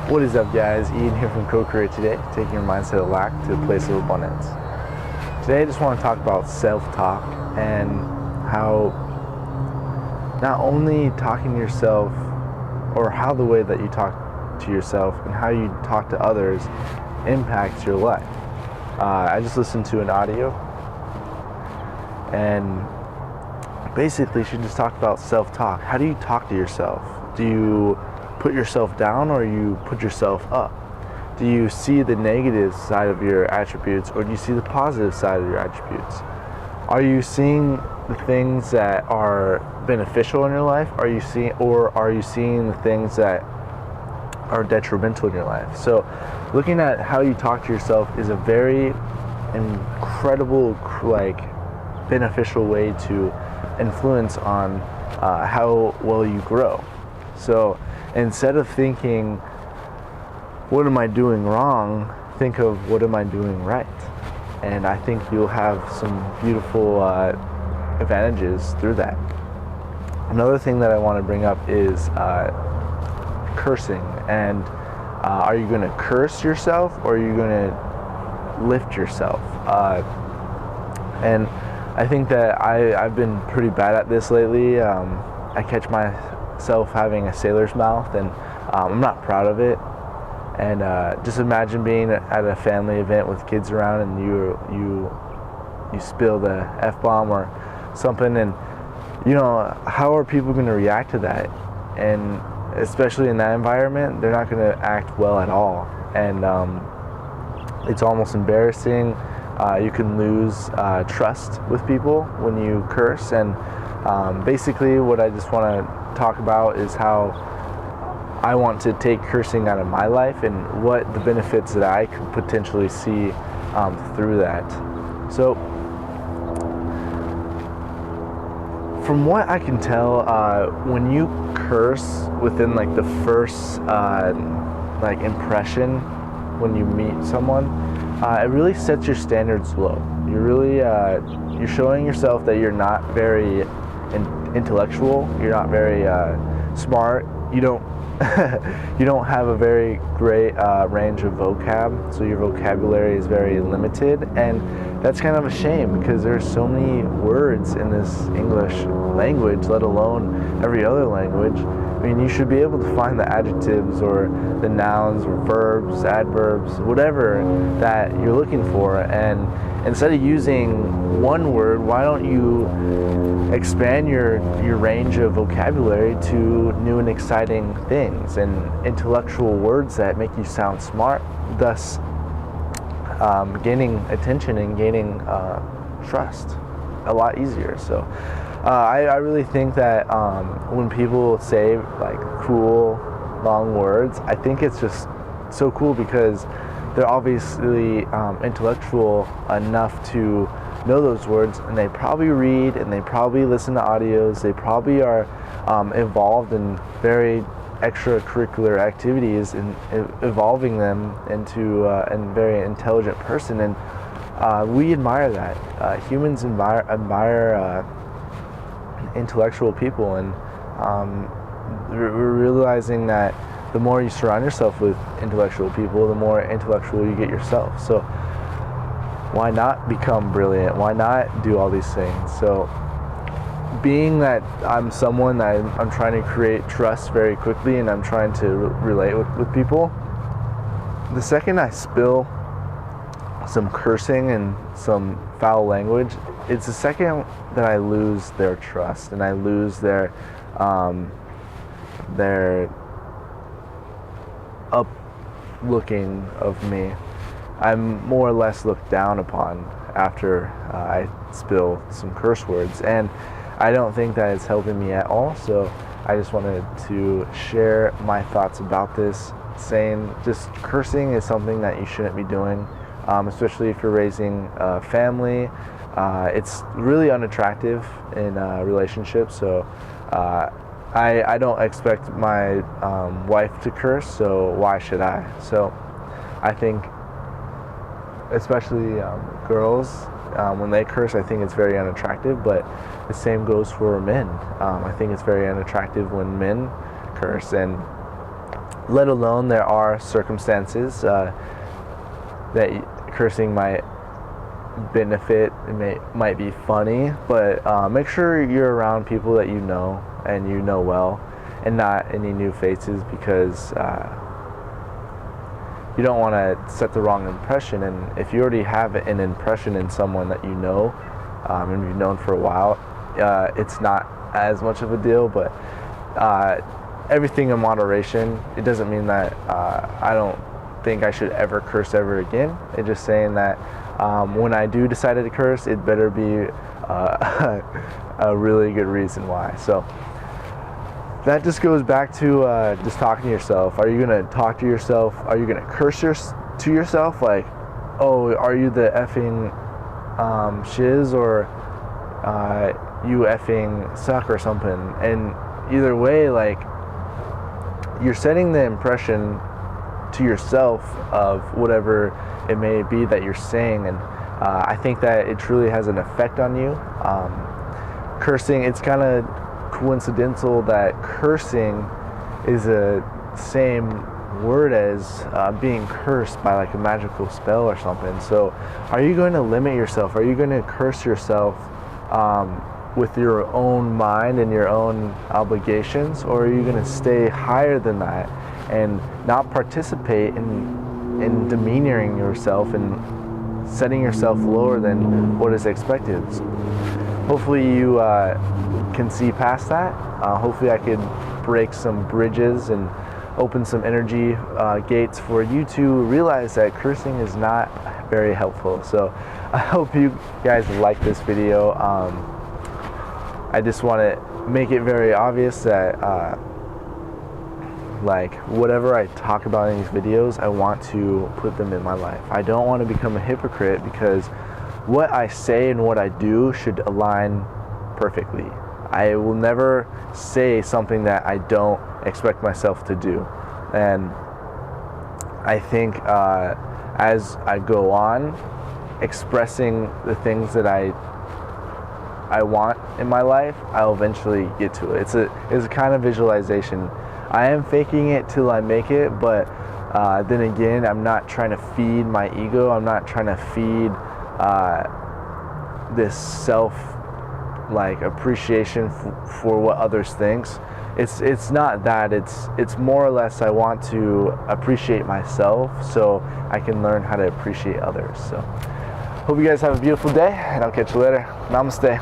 What is up, guys? Ian here from Co-Create Today, taking your mindset of lack to a place of abundance. Today I just want to talk about self-talk and how not only talking to yourself, or how the way that you talk to yourself and how you talk to others impacts your life. I just listened to an audio, and basically she just talked about self-talk. How do you talk to yourself? Do you put yourself down, or you put yourself up? Do you see the negative side of your attributes, or do you see the positive side of your attributes? Are you seeing the things that are beneficial in your life? Are you seeing the things that are detrimental in your life? So looking at how you talk to yourself is a very incredible, beneficial way to influence on how well you grow. So instead of thinking, what am I doing wrong, think of, what am I doing right? And I think you'll have some beautiful advantages through that. Another thing that I want to bring up is cursing. And are you going to curse yourself, or are you going to lift yourself? And I think that I've been pretty bad at this lately. I catch myself having a sailor's mouth, and I'm not proud of it. And just imagine being at a family event with kids around, and you spill the F-bomb or something, and how are people going to react to that? And especially in that environment, they're not going to act well at all, and it's almost embarrassing. You can lose trust with people when you curse. And basically what I just want to talk about is how I want to take cursing out of my life and what the benefits that I could potentially see through that. So from what I can tell, when you curse within the first impression when you meet someone, it really sets your standards low. You're really you're showing yourself that you're not very intellectual. You're not very smart. You don't you don't have a very great range of vocab, so your vocabulary is very limited, and that's kind of a shame because there's so many words in this English language, let alone every other language. I mean, you should be able to find the adjectives or the nouns or verbs, adverbs, whatever that you're looking for, and instead of using one word, why don't you expand your range of vocabulary to new and exciting things and intellectual words that make you sound smart, thus gaining attention and gaining trust a lot easier. So I really think that when people say cool long words, I think it's just so cool because they're obviously intellectual enough to know those words, and they probably read and they probably listen to audios. They probably are involved in very extracurricular activities and evolving them into a very intelligent person, and we admire that. Humans admire intellectual people, and we're realizing that the more you surround yourself with intellectual people, the more intellectual you get yourself. So why not become brilliant? Why not do all these things? So being that I'm someone that I'm trying to create trust very quickly, and I'm trying to relate with people, the second I spill some cursing and some foul language, it's the second that I lose their trust, and I lose their looking of me. I'm more or less looked down upon after I spill some curse words, and I don't think that it's helping me at all. So I just wanted to share my thoughts about this, saying just cursing is something that you shouldn't be doing, especially if you're raising a family. It's really unattractive in relationships, so I don't expect my wife to curse, so why should I? So I think especially girls, when they curse, I think it's very unattractive, but the same goes for men. I think it's very unattractive when men curse, and let alone there are circumstances that cursing might benefit. It might be funny, but make sure you're around people that you know and you know well, and not any new faces, because you don't want to set the wrong impression. And if you already have an impression in someone that you know and you've known for a while, it's not as much of a deal. But everything in moderation. It doesn't mean that I don't think I should ever curse ever again. It's just saying that when I do decide to curse, it better be a really good reason why. So that just goes back to just talking to yourself. Are you going to talk to yourself? Are you going to curse to yourself? Like, oh, are you the effing shiz, or you effing suck or something? And either way, like, you're setting the impression to yourself of whatever it may be that you're saying. And I think that it truly has an effect on you. Cursing, it's kind of coincidental that cursing is a same word as being cursed by like a magical spell or something. So are you going to limit yourself? Are you going to curse yourself with your own mind and your own obligations, or are you going to stay higher than that and not participate in demeaning yourself and setting yourself lower than what is expected? Hopefully you can see past that. Hopefully I could break some bridges and open some energy gates for you to realize that cursing is not very helpful. So I hope you guys like this video. I just want to make it very obvious that like, whatever I talk about in these videos, I want to put them in my life. I don't want to become a hypocrite, because what I say and what I do should align perfectly. I will never say something that I don't expect myself to do. And I think as I go on expressing the things that I want in my life, I'll eventually get to it. It's a kind of visualization. I am faking it till I make it, but then again, I'm not trying to feed my ego. I'm not trying to feed this self appreciation for what others thinks. It's not that. It's more or less I want to appreciate myself so I can learn how to appreciate others. So hope you guys have a beautiful day, and I'll catch you later. Namaste.